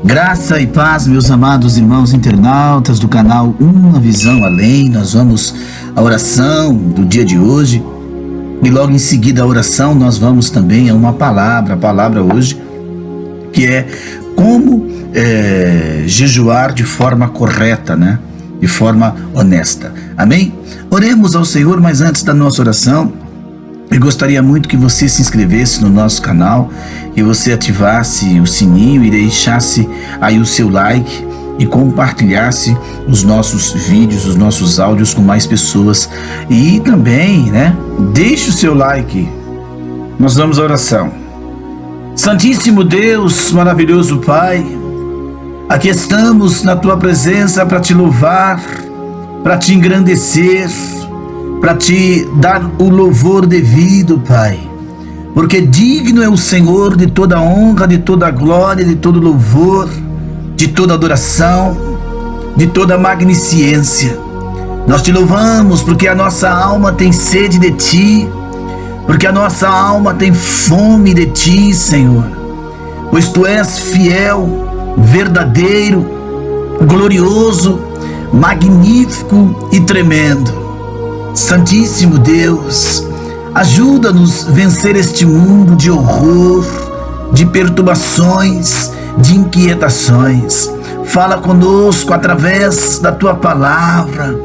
Graça e paz, meus amados irmãos internautas do canal Uma Visão Além. Nós vamos à oração do dia de hoje e logo em seguida a oração nós vamos também a uma palavra, a palavra hoje que é como jejuar de forma correta, né? De forma honesta. Amém? Oremos ao Senhor, mas antes da nossa oração, eu gostaria muito que você se inscrevesse no nosso canal, que você ativasse o sininho e deixasse aí o seu like e compartilhasse os nossos vídeos, os nossos áudios com mais pessoas. E também, né, deixe o seu like. Nós vamos à oração. Santíssimo Deus, maravilhoso Pai, aqui estamos na Tua presença para Te louvar, para Te engrandecer, para Te dar o louvor devido, Pai, porque digno é o Senhor de toda honra, de toda glória, de todo louvor, de toda adoração, de toda magnificência. Nós Te louvamos porque a nossa alma tem sede de Ti, porque a nossa alma tem fome de Ti, Senhor, pois Tu és fiel, verdadeiro, glorioso, magnífico e tremendo. Santíssimo Deus, ajuda-nos a vencer este mundo de horror, de perturbações, de inquietações. Fala conosco através da Tua palavra,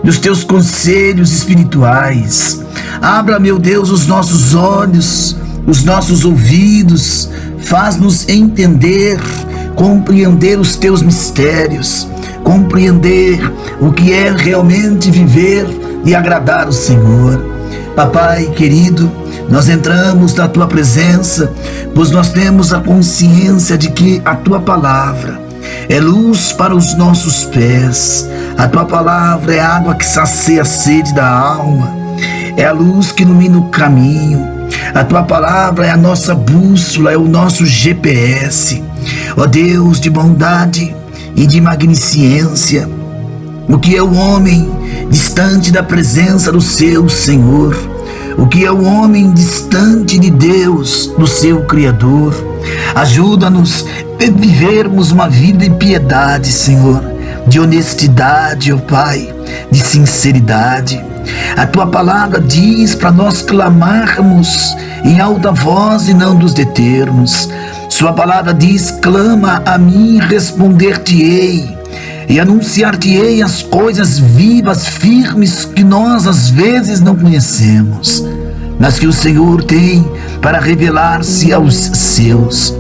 dos Teus conselhos espirituais. Abra, meu Deus, os nossos olhos, os nossos ouvidos, faz-nos entender, compreender os Teus mistérios, compreender o que é realmente viver e agradar o Senhor. Papai querido, nós entramos na Tua presença, pois nós temos a consciência de que a Tua palavra é luz para os nossos pés, a Tua palavra é água que sacia a sede da alma, é a luz que ilumina o caminho, a Tua palavra é a nossa bússola, é o nosso GPS. Ó Deus de bondade e de magnificência, o que é o homem distante da presença do seu Senhor? O que é o homem distante de Deus, do seu Criador? Ajuda-nos a vivermos uma vida de piedade, Senhor, de honestidade, ó Pai, de sinceridade. A Tua palavra diz para nós clamarmos em alta voz e não nos determos. Sua palavra diz: clama a mim, responder-te-ei, e anunciar-te-ei as coisas vivas, firmes, que nós às vezes não conhecemos, mas que o Senhor tem para revelar-se aos seus.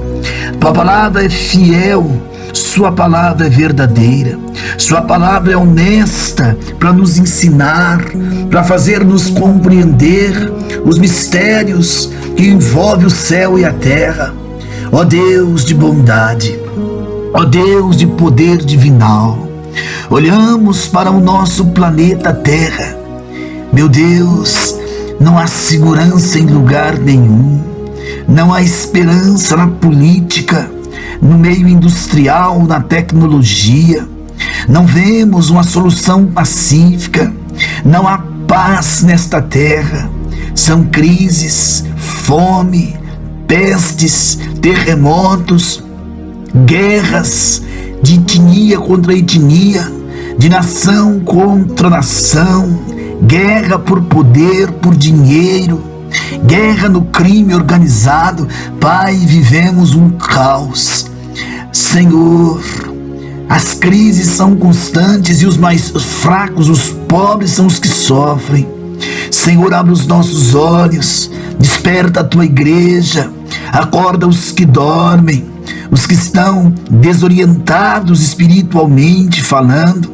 Tua palavra é fiel, Sua palavra é verdadeira, Sua palavra é honesta para nos ensinar, para fazer-nos compreender os mistérios que envolvem o céu e a terra. Ó Deus de bondade, ó Deus de poder divinal, olhamos para o nosso planeta Terra. Meu Deus, não há segurança em lugar nenhum, não há esperança na política, no meio industrial, na tecnologia. Não vemos uma solução pacífica, não há paz nesta terra. São crises, fome, pestes, terremotos, guerras de etnia contra etnia, de nação contra nação, guerra por poder, por dinheiro, guerra no crime organizado. Pai, vivemos um caos. Senhor, as crises são constantes e os mais fracos, os pobres, são os que sofrem. Senhor, abre os nossos olhos, desperta a Tua igreja, acorda os que dormem, os que estão desorientados espiritualmente falando.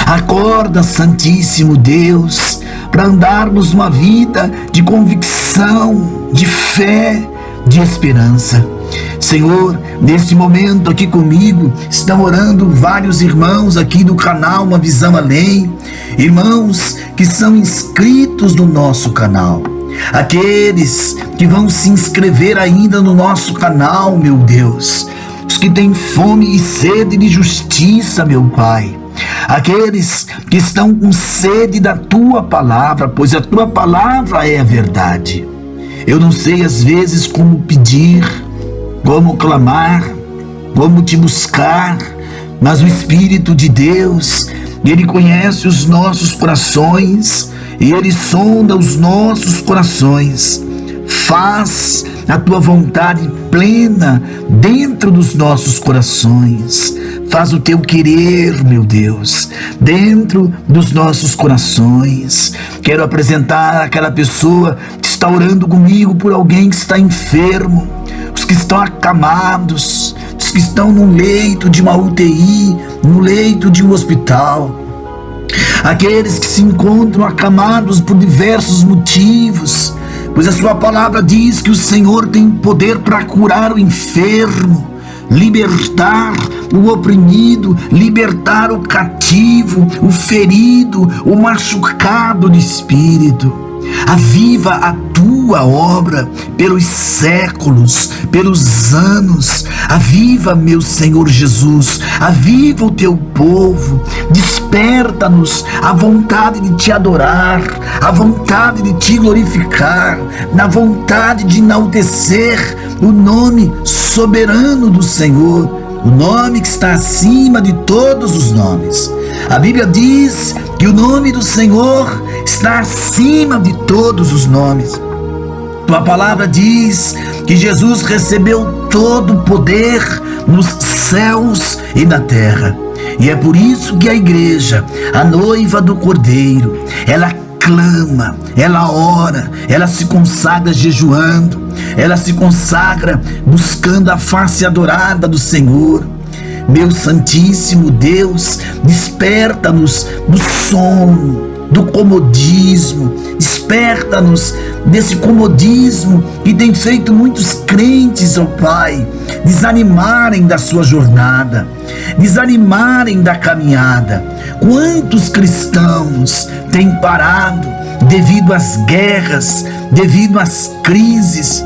Acorda, Santíssimo Deus, para andarmos uma vida de convicção, de fé, de esperança. Senhor, neste momento aqui comigo estão orando vários irmãos aqui do canal Uma Visão Além, irmãos que são inscritos no nosso canal, aqueles que vão se inscrever ainda no nosso canal, meu Deus, os que têm fome e sede de justiça, meu Pai, aqueles que estão com sede da Tua palavra, pois a Tua palavra é a verdade. Eu não sei às vezes como pedir, como clamar, como te buscar, mas o Espírito de Deus, Ele conhece os nossos corações e Ele sonda os nossos corações. Faz a tua vontade plena dentro dos nossos corações. Faz o teu querer, meu Deus, dentro dos nossos corações. Quero apresentar aquela pessoa que está orando comigo por alguém que está enfermo, os que estão acamados, os que estão no leito de uma UTI, no leito de um hospital, aqueles que se encontram acamados por diversos motivos, pois a sua palavra diz que o Senhor tem poder para curar o enfermo, libertar o oprimido, libertar o cativo, o ferido, o machucado de espírito. Aviva a tua obra pelos séculos, pelos anos. Aviva, meu Senhor Jesus, aviva o teu povo. Desperta-nos a vontade de te adorar, a vontade de te glorificar, na vontade de enaltecer o nome soberano do Senhor, o nome que está acima de todos os nomes. A Bíblia diz que o nome do Senhor está acima de todos os nomes. Tua palavra diz que Jesus recebeu todo o poder nos céus e na terra. E é por isso que a igreja, a noiva do Cordeiro, ela clama, ela ora, ela se consagra jejuando, ela se consagra buscando a face adorada do Senhor. Meu Santíssimo Deus, desperta-nos do sono, do comodismo, desperta-nos desse comodismo que tem feito muitos crentes, ó Pai, desanimarem da sua jornada, desanimarem da caminhada. Quantos cristãos têm parado devido às guerras, devido às crises?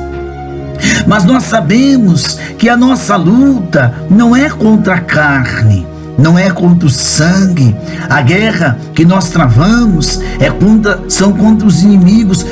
Mas nós sabemos que a nossa luta não é contra a carne, não é contra o sangue. A guerra que nós travamos são contra os inimigos,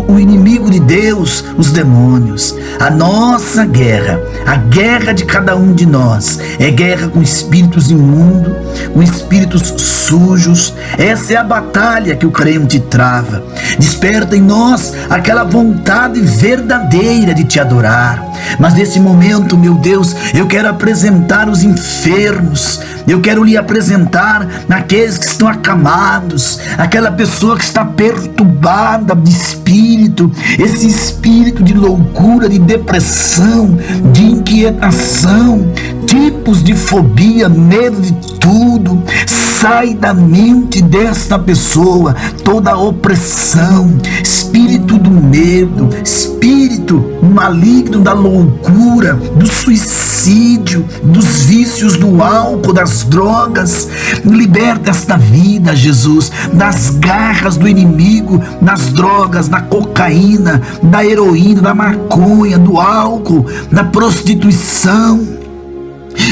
o inimigo de Deus, os demônios. A nossa guerra, a guerra de cada um de nós, é guerra com espíritos imundos, com espíritos sujos. Essa é a batalha que o crente trava. Desperta em nós aquela vontade verdadeira de te adorar. Mas nesse momento, meu Deus, eu quero apresentar os enfermos, eu quero lhe apresentar aqueles que estão acamados, aquela pessoa que está perturbada de espírito, esse espírito de loucura, de depressão, de inquietação, tipos de fobia, medo de tudo. Sai da mente desta pessoa toda a opressão, espírito do medo, espírito maligno da loucura, do suicídio, dos vícios do álcool, das drogas. Liberta esta vida, Jesus, das garras do inimigo, das drogas, da cocaína, da heroína, da maconha, do álcool, da prostituição.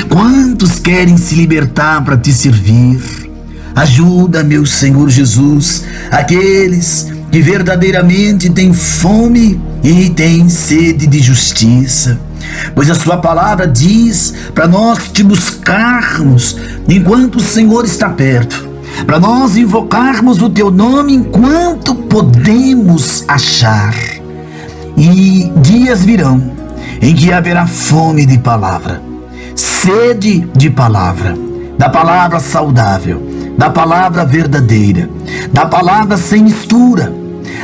Quantos querem se libertar para te servir? Ajuda, meu Senhor Jesus, aqueles que verdadeiramente têm fome e têm sede de justiça, pois a sua palavra diz para nós te buscarmos enquanto o Senhor está perto, para nós invocarmos o teu nome enquanto podemos achar. E dias virão em que haverá fome de palavra, sede de palavra, da palavra saudável, da palavra verdadeira, da palavra sem mistura,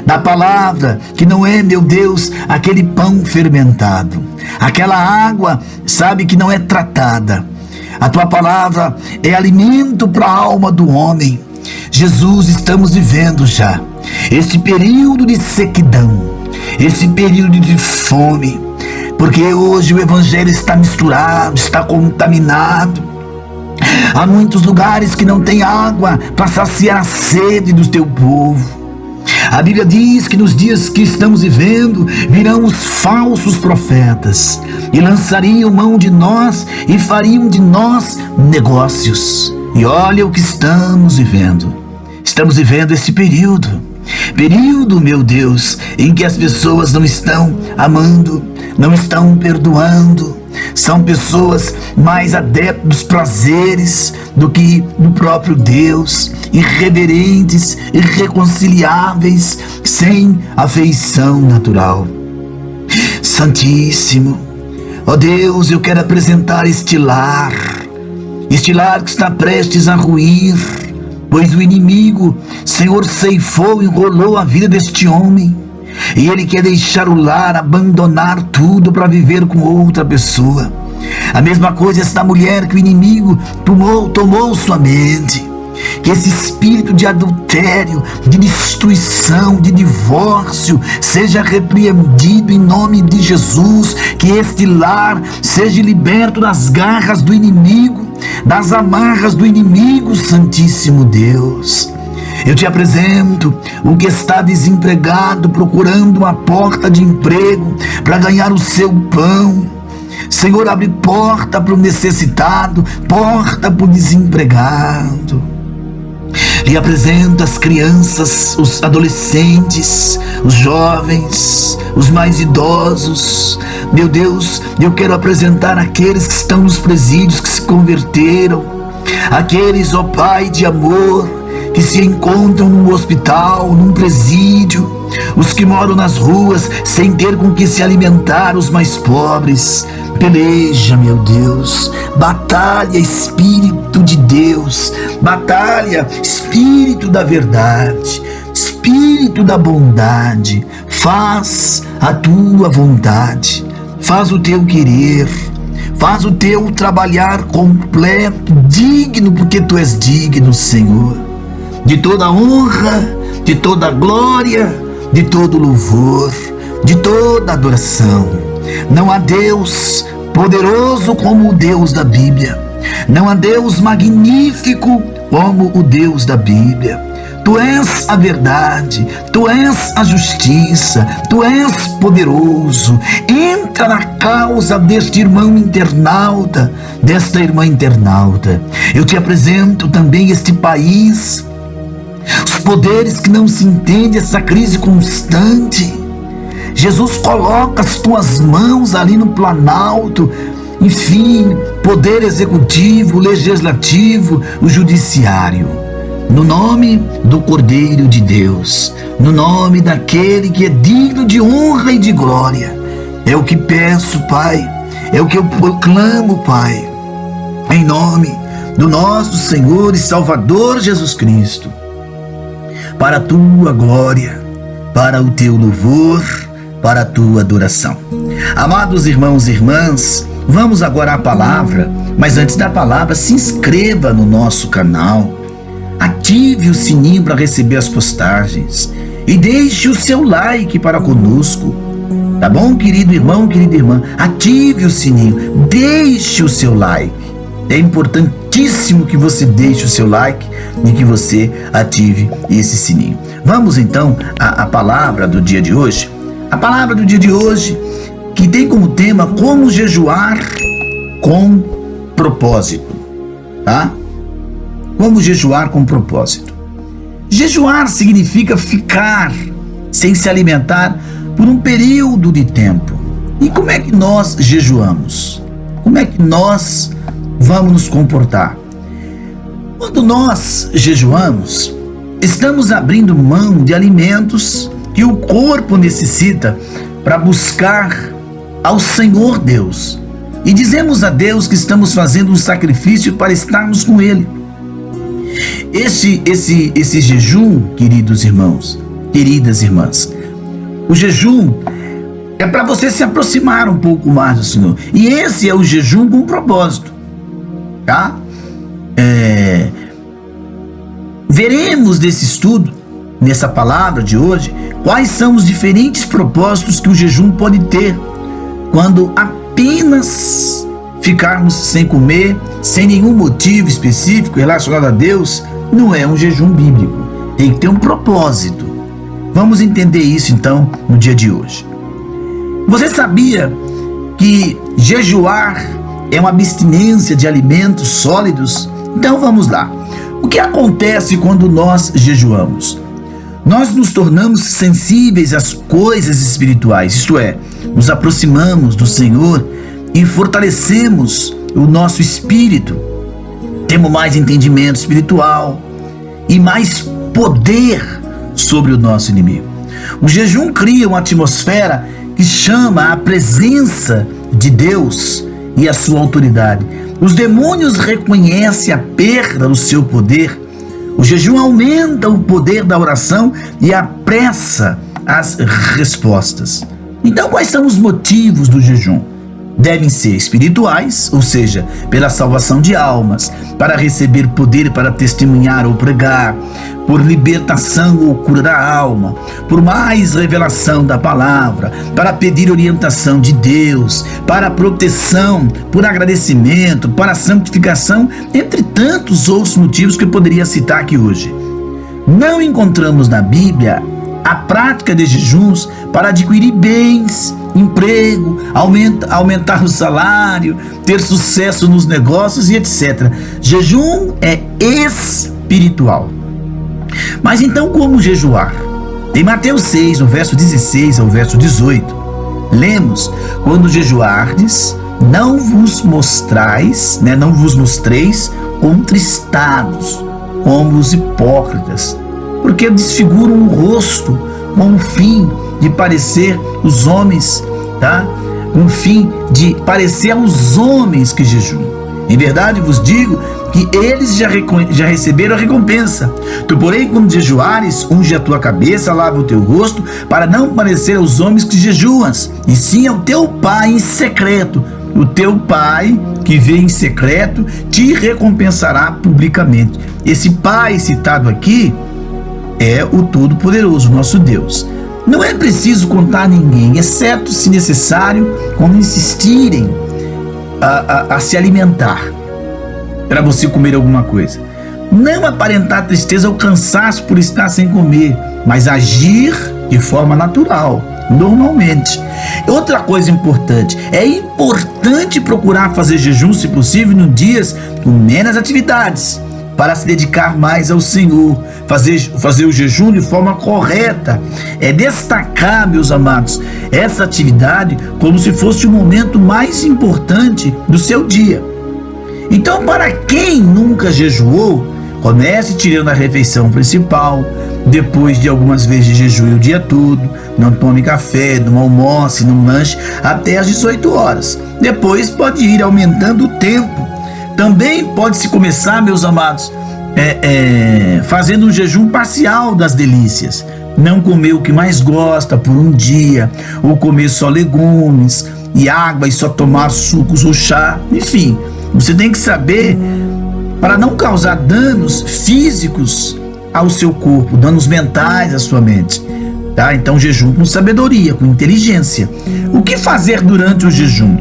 da palavra que não é, meu Deus, aquele pão fermentado, aquela água, sabe, que não é tratada. A tua palavra é alimento para a alma do homem. Jesus, estamos vivendo já este período de sequidão, esse período de fome, porque hoje o evangelho está misturado, está contaminado. Há muitos lugares que não tem água para saciar a sede do teu povo. A Bíblia diz que nos dias que estamos vivendo virão os falsos profetas e lançariam mão de nós e fariam de nós negócios. E olha o que estamos vivendo. Estamos vivendo esse período, meu Deus, em que as pessoas não estão amando, não estão perdoando, São pessoas mais adeptas dos prazeres do que do próprio Deus, irreverentes, irreconciliáveis, sem afeição natural. Santíssimo, ó Deus, eu quero apresentar este lar que está prestes a ruir, pois o inimigo, Senhor, ceifou e enrolou a vida deste homem, e ele quer deixar o lar, abandonar tudo para viver com outra pessoa. A mesma coisa esta mulher que o inimigo tomou sua mente. Que esse espírito de adultério, de destruição, de divórcio seja repreendido em nome de Jesus. Que este lar seja liberto das garras do inimigo, das amarras do inimigo, Santíssimo Deus. Eu te apresento o que está desempregado, procurando uma porta de emprego para ganhar o seu pão. Senhor, abre porta para o necessitado, porta para o desempregado. Lhe apresento as crianças, os adolescentes, os jovens, os mais idosos. Meu Deus, eu quero apresentar aqueles que estão nos presídios, que se converteram, aqueles, ó Pai de amor, que se encontram num hospital, num presídio, os que moram nas ruas sem ter com que se alimentar, os mais pobres. Peleja, meu Deus, batalha, Espírito de Deus, batalha, Espírito da verdade, Espírito da bondade, faz a tua vontade, faz o teu querer, faz o teu trabalhar completo, digno, porque tu és digno, Senhor, de toda honra, de toda glória, de todo louvor, de toda adoração. Não há Deus poderoso como o Deus da Bíblia. Não há Deus magnífico como o Deus da Bíblia. Tu és a verdade, tu és a justiça, tu és poderoso. Entra na causa deste irmão internauta, desta irmã internauta. Eu te apresento também este país, os poderes que não se entendem, essa crise constante. Jesus, coloca as tuas mãos ali no Planalto, enfim, poder executivo, legislativo, o judiciário, no nome do Cordeiro de Deus, no nome daquele que é digno de honra e de glória. É o que peço, Pai, é o que eu proclamo, Pai, em nome do nosso Senhor e Salvador Jesus Cristo, para a tua glória, para o teu louvor, para a tua adoração. Amados irmãos e irmãs, vamos agora à palavra, mas antes da palavra, se inscreva no nosso canal, ative o sininho para receber as postagens e deixe o seu like para conosco, tá bom, querido irmão, querida irmã? Ative o sininho, deixe o seu like. É importantíssimo que você deixe o seu like e que você ative esse sininho. Vamos então à palavra do dia de hoje. A palavra do dia de hoje, que tem como tema como jejuar com propósito, tá? Como jejuar com propósito. Jejuar significa ficar sem se alimentar por um período de tempo. E como é que nós jejuamos? Como é que nós vamos nos comportar? Quando nós jejuamos, estamos abrindo mão de alimentos que o corpo necessita para buscar ao Senhor Deus. E dizemos a Deus que estamos fazendo um sacrifício para estarmos com Ele. Esse jejum, queridos irmãos, queridas irmãs, o jejum é para você se aproximar um pouco mais do Senhor. E esse é o jejum com propósito, tá? Veremos nesse estudo, nessa palavra de hoje, quais são os diferentes propósitos que o jejum pode ter quando apenas ficarmos sem comer, sem nenhum motivo específico relacionado a Deus. Não é um jejum bíblico, tem que ter um propósito. Vamos entender isso então no dia de hoje. Você sabia que jejuar é uma abstinência de alimentos sólidos? Então vamos lá. O que acontece quando nós jejuamos? Nós nos tornamos sensíveis às coisas espirituais, isto é, nos aproximamos do Senhor e fortalecemos o nosso espírito. Temos mais entendimento espiritual e mais poder sobre o nosso inimigo. O jejum cria uma atmosfera que chama a presença de Deus e a sua autoridade. Os demônios reconhecem a perda do seu poder. O jejum aumenta o poder da oração e apressa as respostas. Então, quais são os motivos do jejum? Devem ser espirituais, ou seja, pela salvação de almas, para receber poder para testemunhar ou pregar, por libertação ou cura da alma, por mais revelação da palavra, para pedir orientação de Deus, para proteção, por agradecimento, para santificação, entre tantos outros motivos que eu poderia citar aqui hoje. Não encontramos na Bíblia a prática de jejuns para adquirir bens, emprego, aumentar o salário, ter sucesso nos negócios e etc. Jejum é espiritual. Mas então como jejuar? Em Mateus 6, no verso 16 ao verso 18, lemos: quando jejuardes, não vos mostreis contristados, como os hipócritas, porque desfiguram o rosto com o fim de parecer os homens, com o fim de parecer aos homens que jejuam. Em verdade vos digo que eles já receberam a recompensa. Tu, porém, quando jejuares, unge a tua cabeça, lava o teu rosto, para não parecer aos homens que jejuas, e sim ao teu Pai em secreto. O teu Pai que vê em secreto te recompensará publicamente. Esse Pai citado aqui é o Todo-Poderoso, nosso Deus. Não é preciso contar a ninguém, exceto se necessário, quando insistirem a se alimentar, para você comer alguma coisa. Não aparentar tristeza ou cansaço por estar sem comer, mas agir de forma natural, normalmente. Outra coisa importante, é importante procurar fazer jejum, se possível, em dias com menos atividades, para se dedicar mais ao Senhor, fazer o jejum de forma correta. É destacar, meus amados, essa atividade como se fosse o momento mais importante do seu dia. Então, para quem nunca jejuou, comece tirando a refeição principal, depois de algumas vezes de jejum o dia todo, não tome café, não almoce, não lanche, até às 18 horas. Depois pode ir aumentando o tempo. Também pode-se começar, meus amados, fazendo um jejum parcial das delícias. Não comer o que mais gosta por um dia, ou comer só legumes e água e só tomar sucos ou chá. Enfim, você tem que saber para não causar danos físicos ao seu corpo, danos mentais à sua mente. Então, jejum com sabedoria, com inteligência. O que fazer durante o jejum?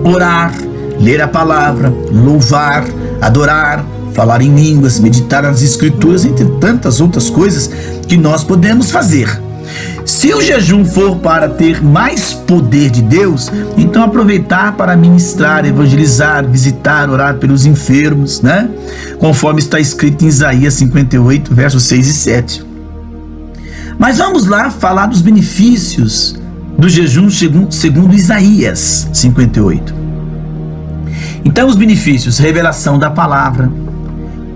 Orar, ler a palavra, louvar, adorar, falar em línguas, meditar nas escrituras, entre tantas outras coisas que nós podemos fazer. Se o jejum for para ter mais poder de Deus, então aproveitar para ministrar, evangelizar, visitar, orar pelos enfermos, conforme está escrito em Isaías 58, versos 6 e 7. Mas vamos lá falar dos benefícios do jejum segundo Isaías 58. Então, os benefícios: revelação da palavra,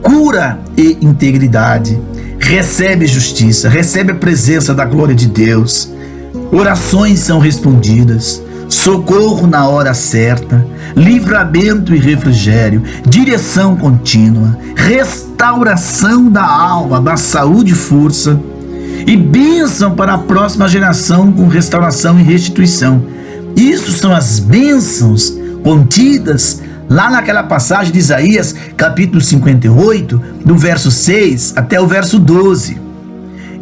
cura e integridade, recebe justiça, recebe a presença da glória de Deus, orações são respondidas, socorro na hora certa, livramento e refrigério, direção contínua, restauração da alma, da saúde e força, e bênção para a próxima geração com restauração e restituição. Isso são as bênçãos contidas lá naquela passagem de Isaías, capítulo 58, do verso 6 até o verso 12.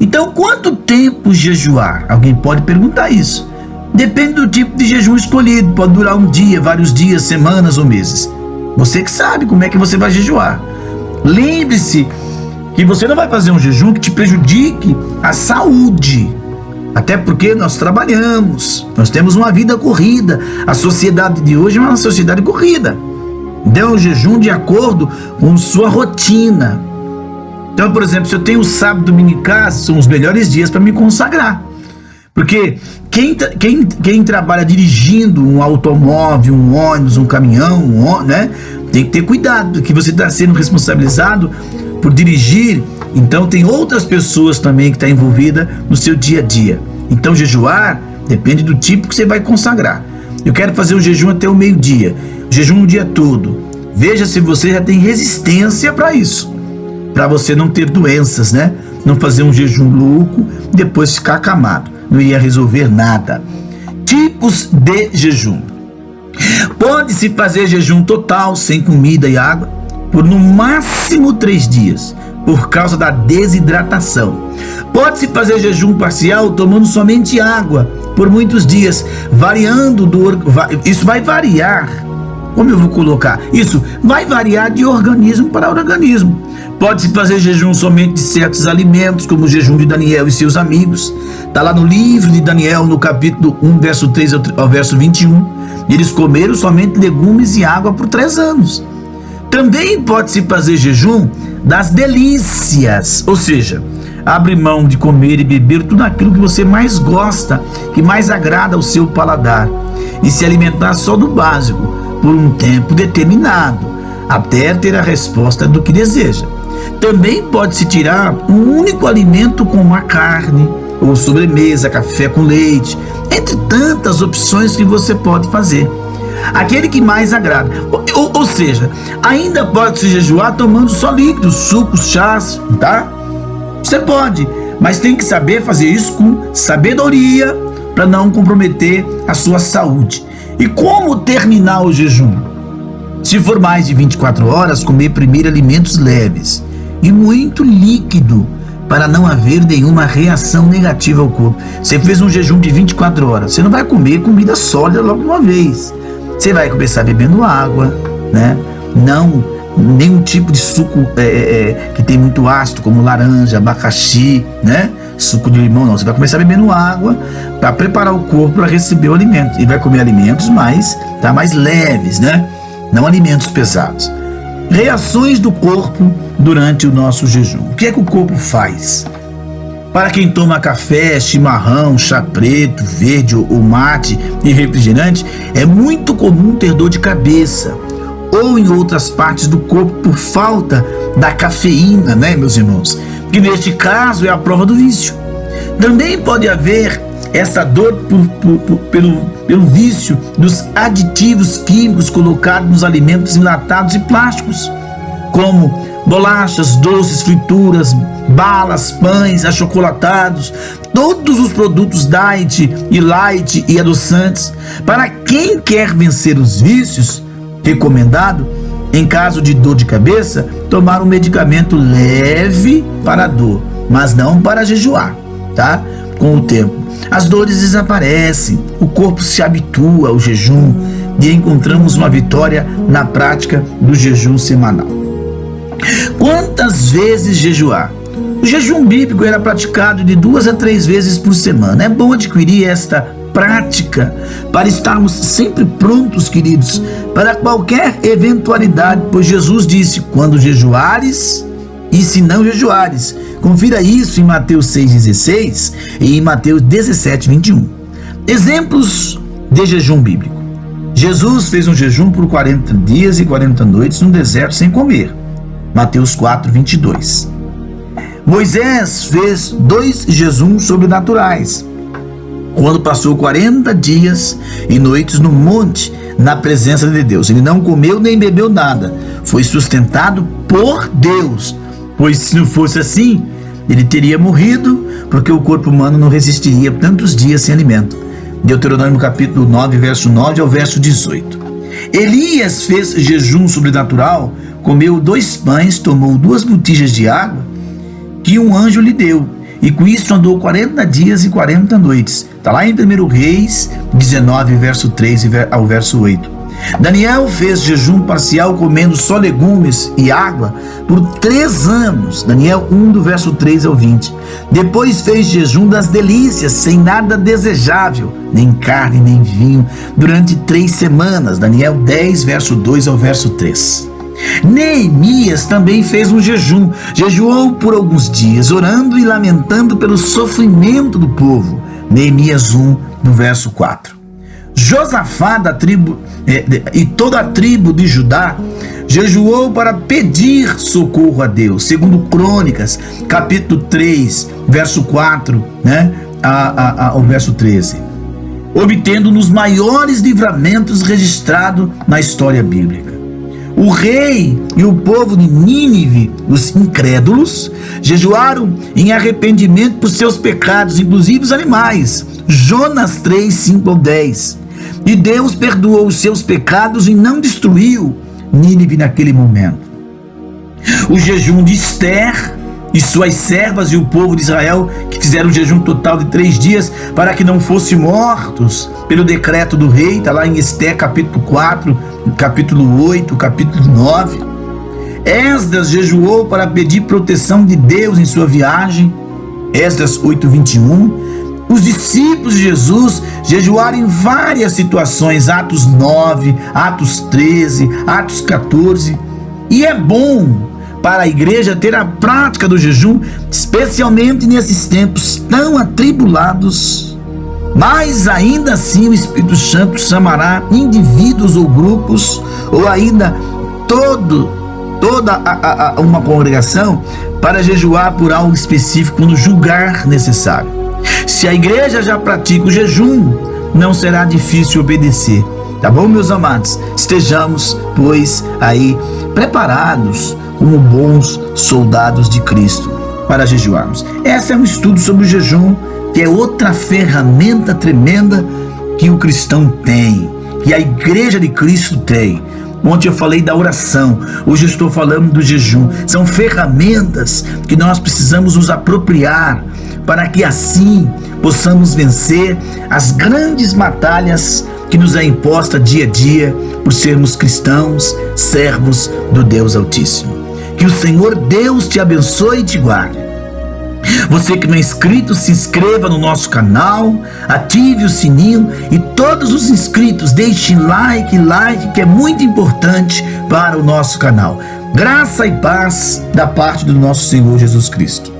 Então, quanto tempo jejuar? Alguém pode perguntar isso. Depende do tipo de jejum escolhido. Pode durar um dia, vários dias, semanas ou meses. Você que sabe como é que você vai jejuar. Lembre-se que você não vai fazer um jejum que te prejudique a saúde. Até porque nós trabalhamos, nós temos uma vida corrida. A sociedade de hoje é uma sociedade corrida. Dê um jejum de acordo com sua rotina. Então, por exemplo, se eu tenho o sábado dominical, são os melhores dias para me consagrar. Porque quem trabalha dirigindo um automóvel, um ônibus, um caminhão, né, tem que ter cuidado, porque você está sendo responsabilizado por dirigir. Então tem outras pessoas também que estão envolvidas no seu dia a dia. Então jejuar depende do tipo que você vai consagrar. Eu quero fazer o jejum até o meio-dia, jejum o dia todo. Veja se você já tem resistência para isso, para você não ter doenças, né? Não fazer um jejum louco e depois ficar acamado. Não iria resolver nada. Tipos de jejum. Pode-se fazer jejum total, sem comida e água, por no máximo 3 dias, por causa da desidratação. Pode-se fazer jejum parcial tomando somente água por muitos dias, variando isso vai variar. Como eu vou colocar? Isso vai variar de organismo para organismo. Pode-se fazer jejum somente de certos alimentos, como o jejum de Daniel e seus amigos. Está lá no livro de Daniel, no capítulo 1, verso 3 ao verso 21. Eles comeram somente legumes e água por 3 anos. Também pode-se fazer jejum das delícias, ou seja, abre mão de comer e beber tudo aquilo que você mais gosta, que mais agrada ao seu paladar, e se alimentar só do básico, por um tempo determinado, até ter a resposta do que deseja. Também pode-se tirar um único alimento como a carne, ou sobremesa, café com leite, entre tantas opções que você pode fazer. Aquele que mais agrada. Ou seja, ainda pode-se jejuar tomando só líquidos, sucos, chás, tá? Você pode, mas tem que saber fazer isso com sabedoria para não comprometer a sua saúde. E como terminar o jejum? Se for mais de 24 horas, comer primeiro alimentos leves e muito líquido, para não haver nenhuma reação negativa ao corpo. Você fez um jejum de 24 horas, você não vai comer comida sólida logo de uma vez. Você vai começar bebendo água, né? Não nenhum tipo de suco que tem muito ácido, como laranja, abacaxi, né? Suco de limão, não. Você vai começar bebendo água para preparar o corpo para receber o alimento. E vai comer alimentos mais leves, né? Não alimentos pesados. Reações do corpo durante o nosso jejum. O que é que o corpo faz? Para quem toma café, chimarrão, chá preto, verde ou mate e refrigerante, é muito comum ter dor de cabeça ou em outras partes do corpo por falta da cafeína, né, meus irmãos? Que neste caso é a prova do vício. Também pode haver essa dor pelo vício dos aditivos químicos colocados nos alimentos enlatados e plásticos, como bolachas, doces, frituras, balas, pães, achocolatados, todos os produtos diet e light e adoçantes. Para quem quer vencer os vícios, recomendado, em caso de dor de cabeça, tomar um medicamento leve para a dor, mas não para jejuar, tá? Com o tempo, as dores desaparecem, o corpo se habitua ao jejum e encontramos uma vitória na prática do jejum semanal. Quantas vezes jejuar? O jejum bíblico era praticado de 2 a 3 vezes por semana. É bom adquirir esta prática para estarmos sempre prontos, queridos, para qualquer eventualidade, pois Jesus disse: quando jejuares e se não jejuares. Confira isso em Mateus 6,16 e em Mateus 17,21. Exemplos de jejum bíblico. Jesus fez um jejum por 40 dias e 40 noites no deserto sem comer. Mateus 4,22. Moisés fez 2 jejuns sobrenaturais, quando passou 40 dias e noites no monte, na presença de Deus. Ele não comeu nem bebeu nada, foi sustentado por Deus, pois se não fosse assim, ele teria morrido, porque o corpo humano não resistiria tantos dias sem alimento. Deuteronômio capítulo 9, verso 9 ao verso 18. Elias fez jejum sobrenatural, comeu 2 pães, tomou 2 botijas de água que um anjo lhe deu, e com isso andou 40 dias e 40 noites. Está lá em 1 Reis 19, verso 3 ao verso 8. Daniel fez jejum parcial comendo só legumes e água por 3 anos. Daniel 1, do verso 3 ao 20. Depois fez jejum das delícias, sem nada desejável, nem carne, nem vinho, durante 3 semanas. Daniel 10, verso 2 ao verso 3. Neemias também fez um jejum. Jejuou por alguns dias, orando e lamentando pelo sofrimento do povo. Neemias 1, no verso 4. Josafá da tribo e toda a tribo de Judá jejuou para pedir socorro a Deus, segundo Crônicas, capítulo 3, verso 4, ao verso 13, obtendo nos maiores livramentos registrados na história bíblica. O rei e o povo de Nínive, os incrédulos, jejuaram em arrependimento por seus pecados, inclusive os animais. Jonas 3, 5 ao 10. E Deus perdoou os seus pecados e não destruiu Nínive naquele momento. O jejum de Ester e suas servas e o povo de Israel, que fizeram um jejum total de 3 dias para que não fossem mortos pelo decreto do rei, está lá em Ester capítulo 4, capítulo 8, capítulo 9. Esdras jejuou para pedir proteção de Deus em sua viagem, Esdras 8, 21. Os discípulos de Jesus jejuaram em várias situações, Atos 9, Atos 13, Atos 14. E é bom para a igreja ter a prática do jejum, especialmente nesses tempos tão atribulados. Mas ainda assim o Espírito Santo chamará indivíduos ou grupos, ou ainda toda uma congregação, para jejuar por algo específico quando julgar necessário. Se a igreja já pratica o jejum, não será difícil obedecer. Tá bom, meus amados? Estejamos, pois, aí preparados como bons soldados de Cristo para jejuarmos. Esse é um estudo sobre o jejum, que é outra ferramenta tremenda que o cristão tem, que a igreja de Cristo tem. Ontem eu falei da oração, hoje eu estou falando do jejum. São ferramentas que nós precisamos nos apropriar para que assim possamos vencer as grandes batalhas que nos é imposta dia a dia por sermos cristãos, servos do Deus Altíssimo. Que o Senhor Deus te abençoe e te guarde. Você que não é inscrito, se inscreva no nosso canal, ative o sininho, e todos os inscritos deixem like, que é muito importante para o nosso canal. Graça e paz da parte do nosso Senhor Jesus Cristo.